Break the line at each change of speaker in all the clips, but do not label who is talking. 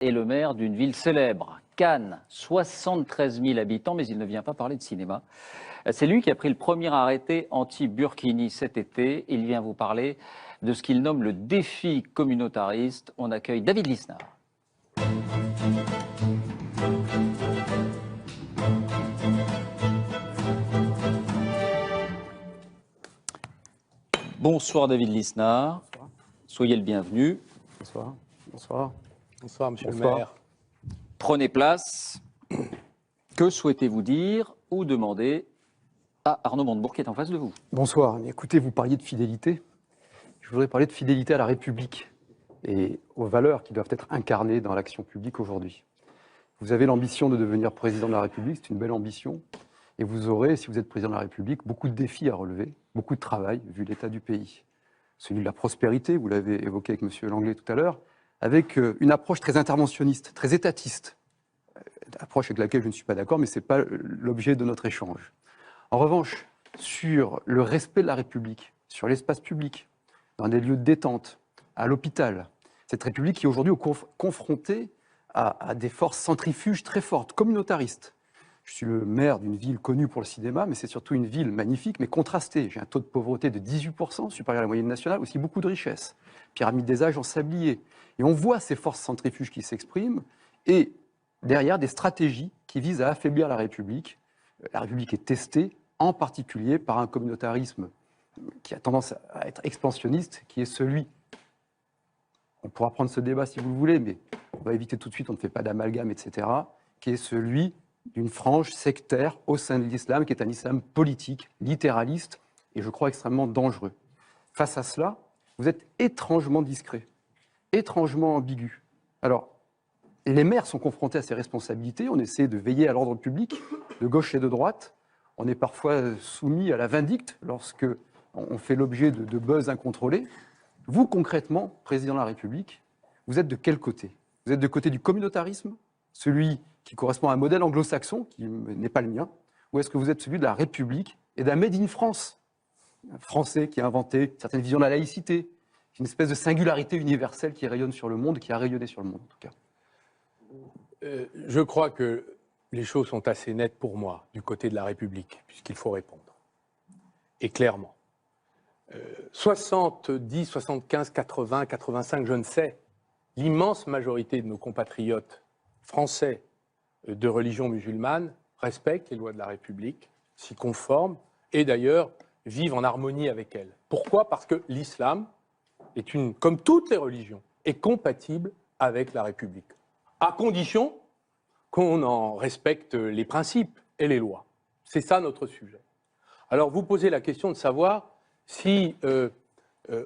est le maire d'une ville célèbre, Cannes, 73 000 habitants, mais il ne vient pas parler de cinéma. C'est lui qui a pris le premier arrêté anti-Burkini cet été. Il vient vous parler de ce qu'il nomme le défi communautariste. On accueille David Lisnard. Bonsoir David Lisnard. Bonsoir. Soyez le bienvenu.
Bonsoir. Bonsoir.
Bonsoir, monsieur le maire.
Prenez place. Que souhaitez-vous dire ou demander à Arnaud Montebourg qui est en face de vous?
Bonsoir. Écoutez, vous parliez de fidélité. Je voudrais parler de fidélité à la République et aux valeurs qui doivent être incarnées dans l'action publique aujourd'hui. Vous avez l'ambition de devenir président de la République, c'est une belle ambition. Et vous aurez, si vous êtes président de la République, beaucoup de défis à relever, beaucoup de travail, vu l'état du pays. Celui de la prospérité, vous l'avez évoqué avec M. Langlais tout à l'heure, avec une approche très interventionniste, très étatiste, approche avec laquelle je ne suis pas d'accord, mais ce n'est pas l'objet de notre échange. En revanche, sur le respect de la République, sur l'espace public, dans des lieux de détente, à l'hôpital, cette République qui est aujourd'hui confrontée à des forces centrifuges très fortes, communautaristes. Je suis le maire d'une ville connue pour le cinéma, mais c'est surtout une ville magnifique, mais contrastée. J'ai un taux de pauvreté de 18%, supérieur à la moyenne nationale, aussi beaucoup de richesses. Pyramide des âges en sablier. Et on voit ces forces centrifuges qui s'expriment, et derrière des stratégies qui visent à affaiblir la République. La République est testée, en particulier par un communautarisme qui a tendance à être expansionniste, qui est celui, on pourra prendre ce débat si vous le voulez, mais on va éviter tout de suite, on ne fait pas d'amalgame, etc., qui est celui d'une frange sectaire au sein de l'islam, qui est un islam politique, littéraliste, et je crois extrêmement dangereux. Face à cela, vous êtes étrangement discret, étrangement ambigu. Alors, les maires sont confrontés à ces responsabilités, on essaie de veiller à l'ordre public, de gauche et de droite, on est parfois soumis à la vindicte lorsque on fait l'objet de buzz incontrôlés. Vous, concrètement, président de la République, vous êtes de quel côté? Vous êtes de côté du communautarisme, celui qui correspond à un modèle anglo-saxon, qui n'est pas le mien, ou est-ce que vous êtes celui de la République et d'un Made in France, un Français qui a inventé une certaine vision de la laïcité, une espèce de singularité universelle qui rayonne sur le monde, qui a rayonné sur le monde en tout cas?
Je crois que les choses sont assez nettes pour moi, du côté de la République, puisqu'il faut répondre. Et clairement. 70, 75, 80, 85, je ne sais, l'immense majorité de nos compatriotes français de religion musulmane respectent les lois de la République, s'y conforment et d'ailleurs vivent en harmonie avec elles. Pourquoi? Parce que l'islam est comme toutes les religions, est compatible avec la République, à condition qu'on en respecte les principes et les lois. C'est ça notre sujet. Alors vous posez la question de savoir si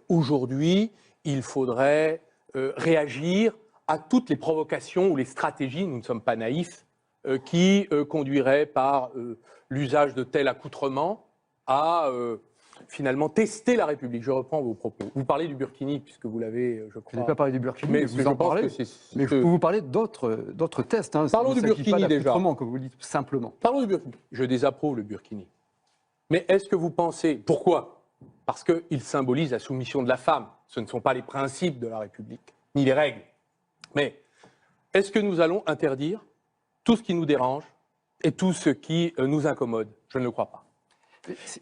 aujourd'hui il faudrait réagir à toutes les provocations ou les stratégies, nous ne sommes pas naïfs, qui conduiraient par l'usage de tel accoutrement à finalement tester la République. Je reprends vos propos. Vous parlez du Burkini, puisque vous l'avez, je crois...
Je n'ai pas parlé du Burkini,
mais
vous en parlez. Mais je peux vous parler d'autres tests. Hein.
Parlons du Burkini déjà.
Comme vous le dites simplement.
Parlons du Burkini. Je désapprouve le Burkini. Mais est-ce que vous pensez... Pourquoi? Parce qu'il symbolise la soumission de la femme. Ce ne sont pas les principes de la République, ni les règles. Mais est-ce que nous allons interdire tout ce qui nous dérange et tout ce qui nous incommode? Je ne le crois pas.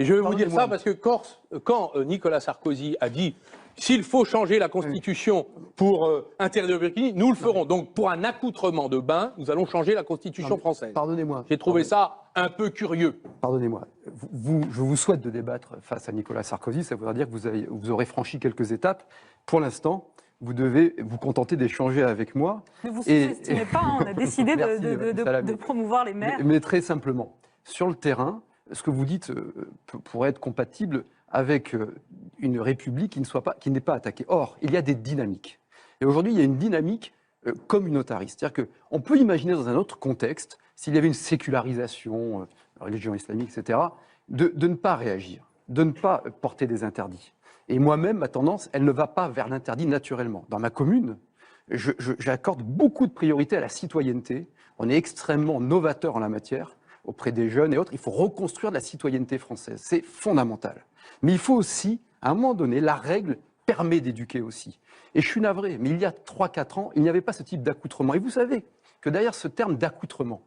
Et je vais vous dire ça parce que quand Nicolas Sarkozy a dit « s'il faut changer la Constitution pour interdire le burkini, nous le ferons ». Donc pour un accoutrement de bain, nous allons changer la Constitution française.
Pardonnez-moi.
J'ai trouvé ça un peu curieux.
Pardonnez-moi. Je vous souhaite de débattre face à Nicolas Sarkozy. Ça voudra dire que vous aurez franchi quelques étapes. Pour l'instant, vous devez vous contenter d'échanger avec moi.
Ne vous sous-estimez pas, on a décidé de promouvoir les maires.
Mais très simplement, sur le terrain, ce que vous dites pourrait être compatible avec une République qui n'est pas attaquée. Or, il y a des dynamiques. Et aujourd'hui, il y a une dynamique communautariste. C'est-à-dire qu'on peut imaginer dans un autre contexte, s'il y avait une sécularisation, religion islamique, etc., de ne pas réagir, de ne pas porter des interdits. Et moi-même, ma tendance, elle ne va pas vers l'interdit naturellement. Dans ma commune, j'accorde beaucoup de priorité à la citoyenneté. On est extrêmement novateur en la matière, auprès des jeunes et autres. Il faut reconstruire la citoyenneté française. C'est fondamental. Mais il faut aussi, à un moment donné, la règle permet d'éduquer aussi. Et je suis navré, mais il y a 3-4 ans, il n'y avait pas ce type d'accoutrement. Et vous savez que derrière ce terme d'accoutrement,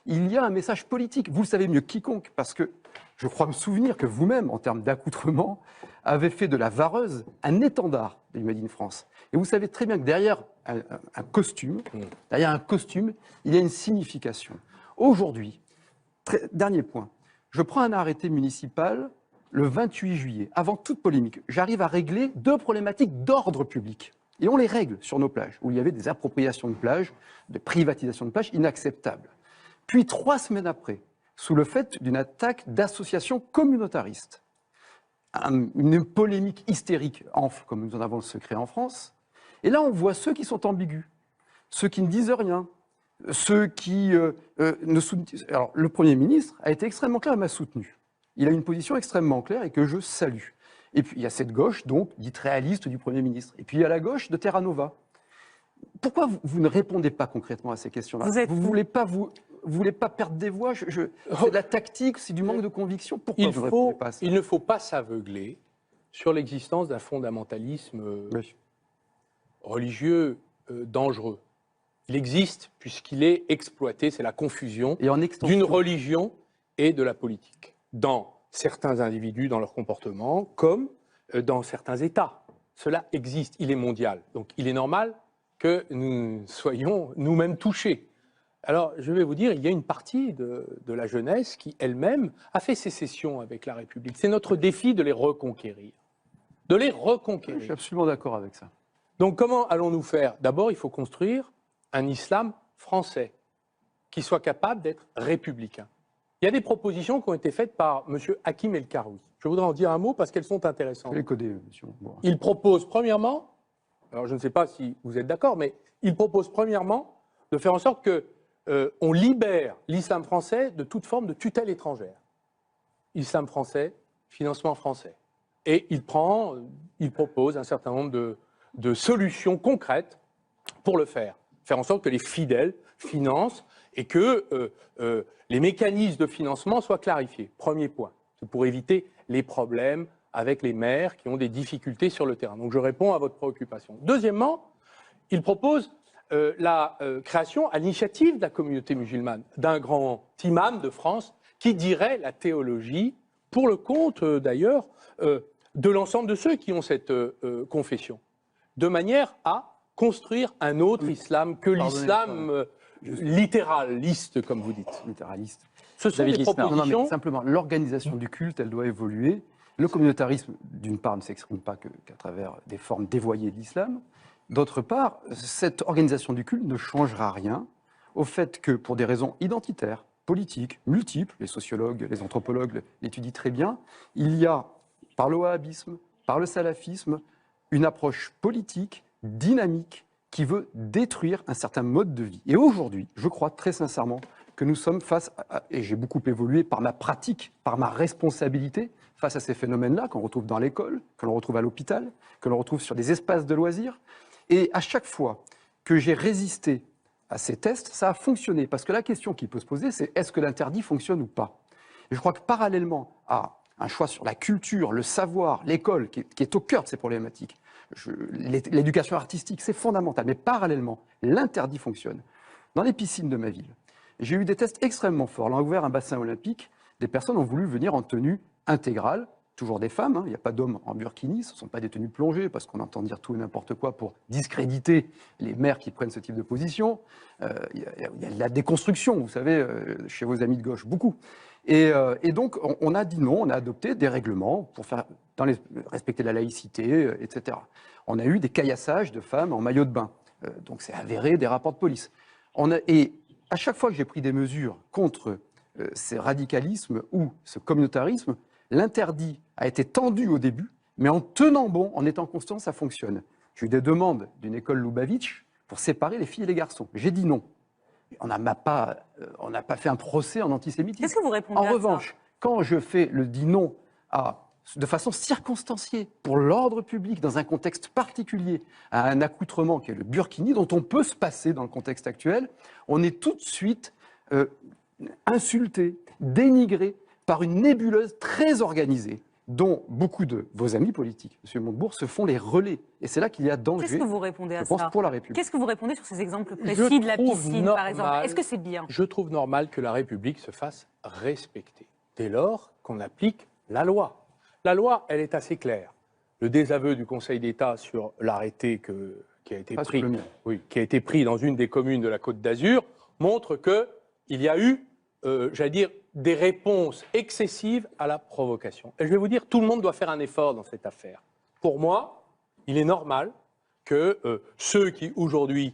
il y a un message politique. Vous le savez mieux que quiconque, parce que je crois me souvenir que vous-même, en termes d'accoutrement, avez fait de la vareuse un étendard de Made in France. Et vous savez très bien que derrière un costume, il y a une signification. Aujourd'hui, dernier point, je prends un arrêté municipal le 28 juillet, avant toute polémique. J'arrive à régler 2 problématiques d'ordre public. Et on les règle sur nos plages, où il y avait des appropriations de plages, de privatisation de plages inacceptables. Puis 3 semaines après, sous le fait d'une attaque d'associations communautaristes, une polémique hystérique, comme nous en avons le secret en France. Et là, on voit ceux qui sont ambigus, ceux qui ne disent rien, ceux qui ne soutiennent... Alors, le Premier ministre a été extrêmement clair et m'a soutenu. Il a une position extrêmement claire et que je salue. Et puis, il y a cette gauche, donc, dite réaliste du Premier ministre. Et puis, il y a la gauche de Terra Nova. Pourquoi vous ne répondez pas concrètement à ces questions-là? Vous ne voulez pas perdre des voix? C'est de la tactique, c'est du manque de conviction. Pourquoi vous ne répondez pas à ça?
Il ne faut pas s'aveugler sur l'existence d'un fondamentalisme religieux dangereux. Il existe puisqu'il est exploité, c'est la confusion d'une religion et de la politique, dans certains individus, dans leur comportement, comme dans certains États. Cela existe, il est mondial. Donc il est normal que nous soyons nous-mêmes touchés. Alors, je vais vous dire, il y a une partie de la jeunesse qui, elle-même, a fait sécession avec la République. C'est notre défi de les reconquérir. De les reconquérir.
Je suis absolument d'accord avec ça.
Donc, comment allons-nous faire? D'abord, il faut construire un islam français qui soit capable d'être républicain. Il y a des propositions qui ont été faites par M. Hakim El Karoui. Je voudrais en dire un mot parce qu'elles sont intéressantes.
Les coder, monsieur. Bon.
Il propose, premièrement, alors je ne sais pas si vous êtes d'accord, mais il propose, premièrement, de faire en sorte que on libère l'islam français de toute forme de tutelle étrangère. Islam français, financement français. Et il propose un certain nombre de solutions concrètes pour le faire. Faire en sorte que les fidèles financent et que les mécanismes de financement soient clarifiés. Premier point, c'est pour éviter les problèmes avec les maires qui ont des difficultés sur le terrain. Donc je réponds à votre préoccupation. Deuxièmement, il propose la création, à l'initiative de la communauté musulmane, d'un grand imam de France qui dirait la théologie, pour le compte d'ailleurs, de l'ensemble de ceux qui ont cette confession, de manière à construire un autre islam que l'islam littéraliste, comme vous dites.
Littéraliste.
Ce sont des propositions...
Non, mais simplement, l'organisation du culte, elle doit évoluer. Le communautarisme, d'une part, ne s'exprime pas qu'à travers des formes dévoyées de l'islam. D'autre part, cette organisation du culte ne changera rien au fait que, pour des raisons identitaires, politiques, multiples, les sociologues, les anthropologues l'étudient très bien, il y a, par le wahhabisme, par le salafisme, une approche politique, dynamique, qui veut détruire un certain mode de vie. Et aujourd'hui, je crois très sincèrement que nous sommes face à, et j'ai beaucoup évolué par ma pratique, par ma responsabilité, face à ces phénomènes-là qu'on retrouve dans l'école, que l'on retrouve à l'hôpital, que l'on retrouve sur des espaces de loisirs. Et à chaque fois que j'ai résisté à ces tests, ça a fonctionné. Parce que la question qui peut se poser, c'est est-ce que l'interdit fonctionne ou pas? Et je crois que parallèlement à un choix sur la culture, le savoir, l'école, qui est au cœur de ces problématiques, l'éducation artistique, c'est fondamental. Mais parallèlement, l'interdit fonctionne. Dans les piscines de ma ville, j'ai eu des tests extrêmement forts. On a ouvert un bassin olympique, des personnes ont voulu venir en tenue intégrale, toujours des femmes, hein. Il n'y a pas d'hommes en burkini, ce ne sont pas des tenues plongées, parce qu'on entend dire tout et n'importe quoi pour discréditer les maires qui prennent ce type de position. Il y a de la déconstruction, vous savez, chez vos amis de gauche, beaucoup. Et donc, on a dit non, on a adopté des règlements pour faire, respecter la laïcité, etc. On a eu des caillassages de femmes en maillot de bain. Donc, c'est avéré, des rapports de police. Et à chaque fois que j'ai pris des mesures contre ces radicalismes ou ce communautarisme, l'interdit a été tendu au début, mais en tenant bon, en étant constant, ça fonctionne. J'ai eu des demandes d'une école Lubavitch pour séparer les filles et les garçons. J'ai dit non. On n'a pas fait un procès en antisémitisme.
Qu'est-ce que vous répondez à ça ?
En revanche, quand je dis non de façon circonstanciée pour l'ordre public, dans un contexte particulier, à un accoutrement qui est le burkini, dont on peut se passer dans le contexte actuel, on est tout de suite insulté, dénigré par une nébuleuse très organisée dont beaucoup de vos amis politiques, M. Montebourg, se font les relais. Et c'est là qu'il y a danger,
Qu'est-ce que vous répondez à
je pense,
ça
pour la République.
Qu'est-ce que vous répondez sur ces exemples précis de la piscine, par exemple? Est-ce que c'est bien?
Je trouve normal que la République se fasse respecter, dès lors qu'on applique la loi. La loi, elle est assez claire. Le désaveu du Conseil d'État sur l'arrêté qui a été pris dans une des communes de la Côte d'Azur montre qu'il y a eu, j'allais dire, des réponses excessives à la provocation. Et je vais vous dire, tout le monde doit faire un effort dans cette affaire. Pour moi, il est normal que ceux qui, aujourd'hui,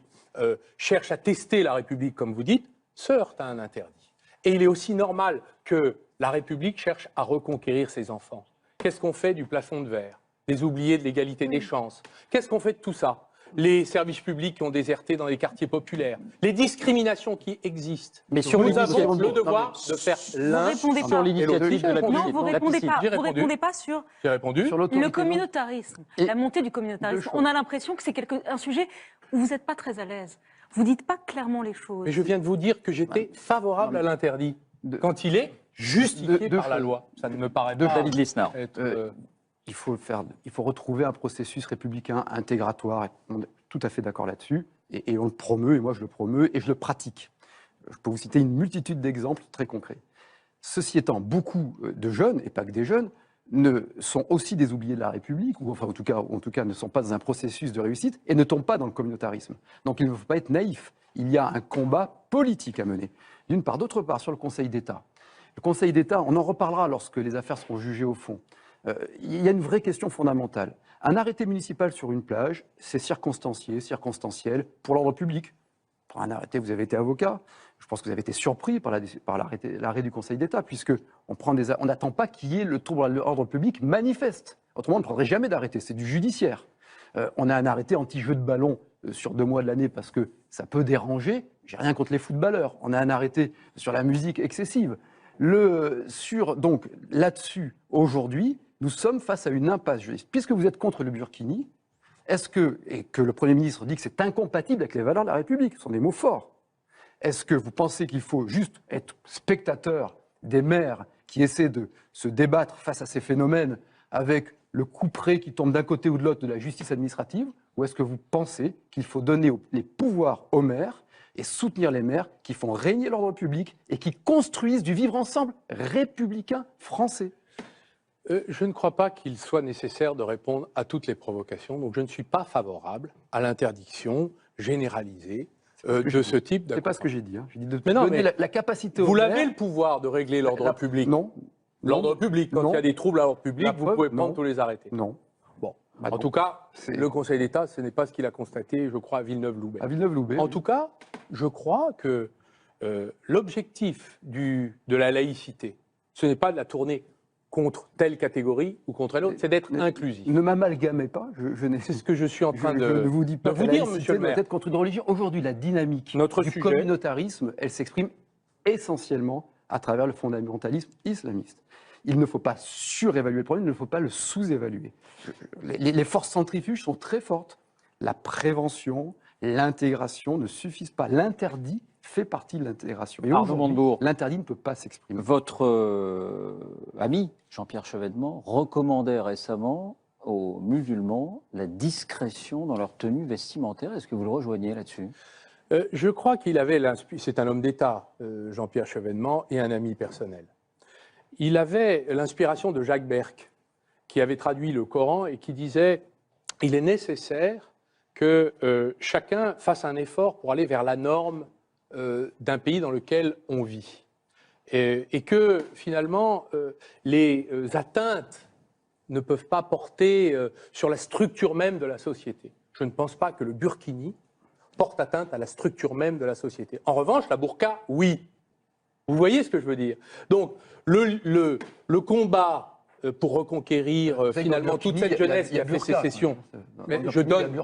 cherchent à tester la République, comme vous dites, se heurtent à un interdit. Et il est aussi normal que la République cherche à reconquérir ses enfants. Qu'est-ce qu'on fait du plafond de verre? Les oubliés de l'égalité des chances? Qu'est-ce qu'on fait de tout ça? Les services publics qui ont déserté dans les quartiers populaires, les discriminations qui existent.
Mais sur
nous avons le devoir de faire l'un
sur l'initiative de la
Non,
piscine.
vous ne répondez pas sur le communautarisme, la montée du communautarisme. On a l'impression que c'est un sujet où vous n'êtes pas très à l'aise. Vous ne dites pas clairement les choses.
Mais je viens de vous dire que j'étais favorable à l'interdit quand il est justifié par la loi. Ça ne me paraît pas
David Lisnard.
Il faut retrouver un processus républicain intégratoire. On est tout à fait d'accord là-dessus. Et on le promeut, et moi je le promeus, et je le pratique. Je peux vous citer une multitude d'exemples très concrets. Ceci étant, beaucoup de jeunes, et pas que des jeunes, sont aussi des oubliés de la République, ou enfin en tout cas ne sont pas dans un processus de réussite, et ne tombent pas dans le communautarisme. Donc il ne faut pas être naïf. Il y a un combat politique à mener. D'une part. D'autre part, sur le Conseil d'État. Le Conseil d'État, on en reparlera lorsque les affaires seront jugées au fond. Il y a une vraie question fondamentale. Un arrêté municipal sur une plage, c'est circonstanciel pour l'ordre public. Pour un arrêté, vous avez été avocat. Je pense que vous avez été surpris par l'arrêt du Conseil d'État, puisqu'on n'attend pas qu'il y ait le trouble à l'ordre public manifeste. Autrement, on ne prendrait jamais d'arrêté. C'est du judiciaire. On a un arrêté anti-jeu de ballon sur 2 mois de l'année parce que ça peut déranger. J'ai rien contre les footballeurs. On a un arrêté sur la musique excessive. Donc là-dessus, aujourd'hui, nous sommes face à une impasse juridique. Puisque vous êtes contre le burkini, et que le Premier ministre dit que c'est incompatible avec les valeurs de la République, ce sont des mots forts, est-ce que vous pensez qu'il faut juste être spectateur des maires qui essaient de se débattre face à ces phénomènes avec le couperet qui tombe d'un côté ou de l'autre de la justice administrative, ou est-ce que vous pensez qu'il faut donner les pouvoirs aux maires et soutenir les maires qui font régner l'ordre public et qui construisent du vivre ensemble républicain français?
Je ne crois pas qu'il soit nécessaire de répondre à toutes les provocations, donc je ne suis pas favorable à l'interdiction généralisée de ce type d'accompagnement.
C'est pas ce que j'ai dit. J'ai dit de donner la capacité aux maires.
Vous avez le pouvoir de régler l'ordre public.
Non.
L'ordre public, quand il y a des troubles à l'ordre public, vous pouvez prendre tous les arrêtés.
Non.
Bon. En tout cas, le Conseil d'État, ce n'est pas ce qu'il a constaté, je crois, à Villeneuve-Loubet.
À Villeneuve-Loubet.
En tout cas, je crois que l'objectif de la laïcité, ce n'est pas de la tourner contre telle catégorie ou contre l'autre, c'est d'être inclusif.
Ne m'amalgamez pas.
C'est ce que je suis en train de
vous dis pas
vous dire, monsieur le maire.
Peut-être contre une religion. Aujourd'hui, la dynamique du communautarisme, elle s'exprime essentiellement à travers le fondamentalisme islamiste. Il ne faut pas surévaluer le problème, il ne faut pas le sous-évaluer. Les forces centrifuges sont très fortes. La prévention, l'intégration ne suffisent pas. L'interdit fait partie de l'intégration. Et
Montebourg,
l'interdit ne peut pas s'exprimer.
Votre ami Jean-Pierre Chevènement recommandait récemment aux musulmans la discrétion dans leur tenue vestimentaire. Est-ce que vous le rejoignez là-dessus?
Je crois qu'il avait c'est un homme d'État, Jean-Pierre Chevènement, et un ami personnel. Il avait l'inspiration de Jacques Berck, qui avait traduit le Coran et qui disait « Il est nécessaire que chacun fasse un effort pour aller vers la norme d'un pays dans lequel on vit. Et que finalement, les atteintes ne peuvent pas porter sur la structure même de la société. Je ne pense pas que le burkini porte atteinte à la structure même de la société. En revanche, la burqa, oui. Vous voyez ce que je veux dire? Donc, le combat pour reconquérir finalement toute cette jeunesse qui a fait sécession. Mais je donne.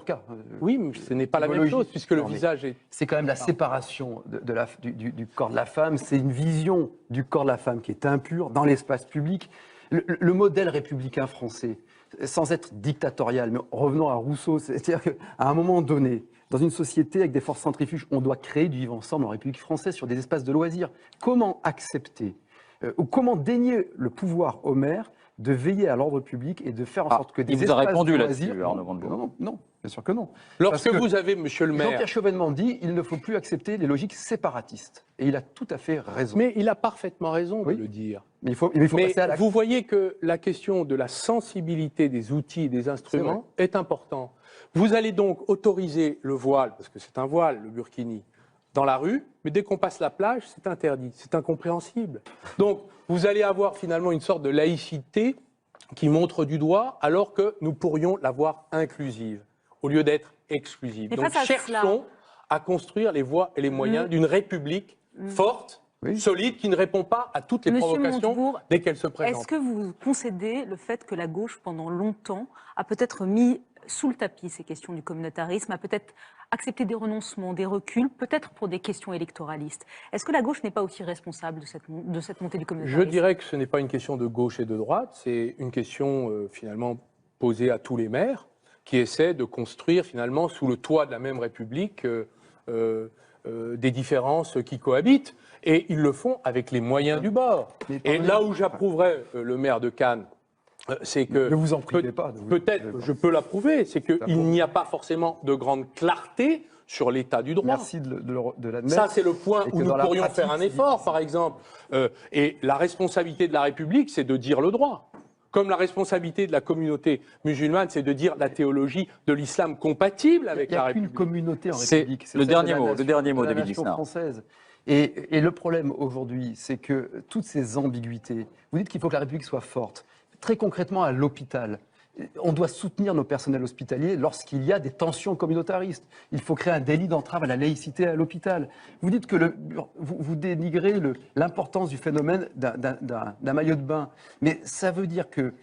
Oui, mais ce n'est pas la même chose puisque le visage est.
C'est quand même la séparation du corps de la femme. C'est une vision du corps de la femme qui est impure dans l'espace public. Le modèle républicain français, sans être dictatorial, mais revenons à Rousseau, c'est-à-dire qu'à un moment donné, dans une société avec des forces centrifuges, on doit créer du vivre ensemble en République française sur des espaces de loisirs. Comment accepter ou comment dénier le pouvoir aux maires de veiller à l'ordre public et de faire en sorte que des
espaces... Il vous a répondu là-dessus,
Arnaud Montebourg. Non, bien sûr que non.
Lorsque vous avez, monsieur le maire...
Jean-Pierre Chevènement dit il ne faut plus accepter les logiques séparatistes. Et il a tout à fait raison.
Mais il a parfaitement raison de le dire.
Mais il faut passer à l'acte.
Vous voyez que la question de la sensibilité des outils et des instruments est importante. Vous allez donc autoriser le voile, parce que c'est un voile, le burkini, dans la rue, mais dès qu'on passe la plage, c'est interdit. C'est incompréhensible. Donc, vous allez avoir finalement une sorte de laïcité qui montre du doigt, alors que nous pourrions l'avoir inclusive, au lieu d'être exclusive.
Mais
donc, cherchons à construire les voies et les moyens d'une république forte, solide, qui ne répond pas à toutes les provocations dès qu'elles se présentent.
Est-ce que vous concédez le fait que la gauche, pendant longtemps, a peut-être mis sous le tapis ces questions du communautarisme, a peut-être accepté des renoncements, des reculs, peut-être pour des questions électoralistes? Est-ce que la gauche n'est pas aussi responsable de cette montée du communautarisme?
Je dirais que ce n'est pas une question de gauche et de droite, c'est une question finalement posée à tous les maires qui essaient de construire finalement sous le toit de la même République des différences qui cohabitent. Et ils le font avec les moyens du bord. Et là où j'approuverais le maire de Cannes, c'est que...
Ne vous en privez pas.
Peut-être, je peux l'approuver, c'est qu'il n'y a pas forcément de grande clarté sur l'état du droit.
Merci de l'admettre.
Ça, c'est le point où nous pourrions faire un effort, par exemple. Et la responsabilité de la République, c'est de dire le droit. Comme la responsabilité de la communauté musulmane, c'est de dire la théologie de l'islam compatible avec la République.
Il n'y a qu'une communauté en République.
C'est le dernier mot, David Lisnard.
Française. Et le problème aujourd'hui, c'est que toutes ces ambiguïtés, vous dites qu'il faut que la République soit forte. Très concrètement, à l'hôpital, on doit soutenir nos personnels hospitaliers lorsqu'il y a des tensions communautaristes. Il faut créer un délit d'entrave à la laïcité à l'hôpital. Vous dites que vous dénigrez l'importance du phénomène d'un maillot de bain. Mais ça veut dire que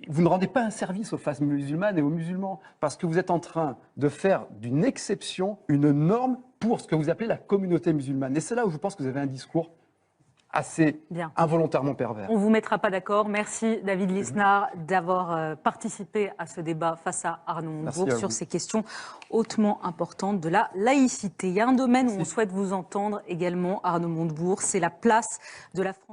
vous ne rendez pas un service aux femmes musulmanes et aux musulmans, parce que vous êtes en train de faire d'une exception une norme pour ce que vous appelez la communauté musulmane. Et c'est là où je pense que vous avez un discours assez involontairement pervers.
On ne vous mettra pas d'accord. Merci David Lisnard d'avoir participé à ce débat face à Arnaud Montebourg sur ces questions hautement importantes de la laïcité. Il y a un domaine où on souhaite vous entendre également, Arnaud Montebourg, c'est la place de la France.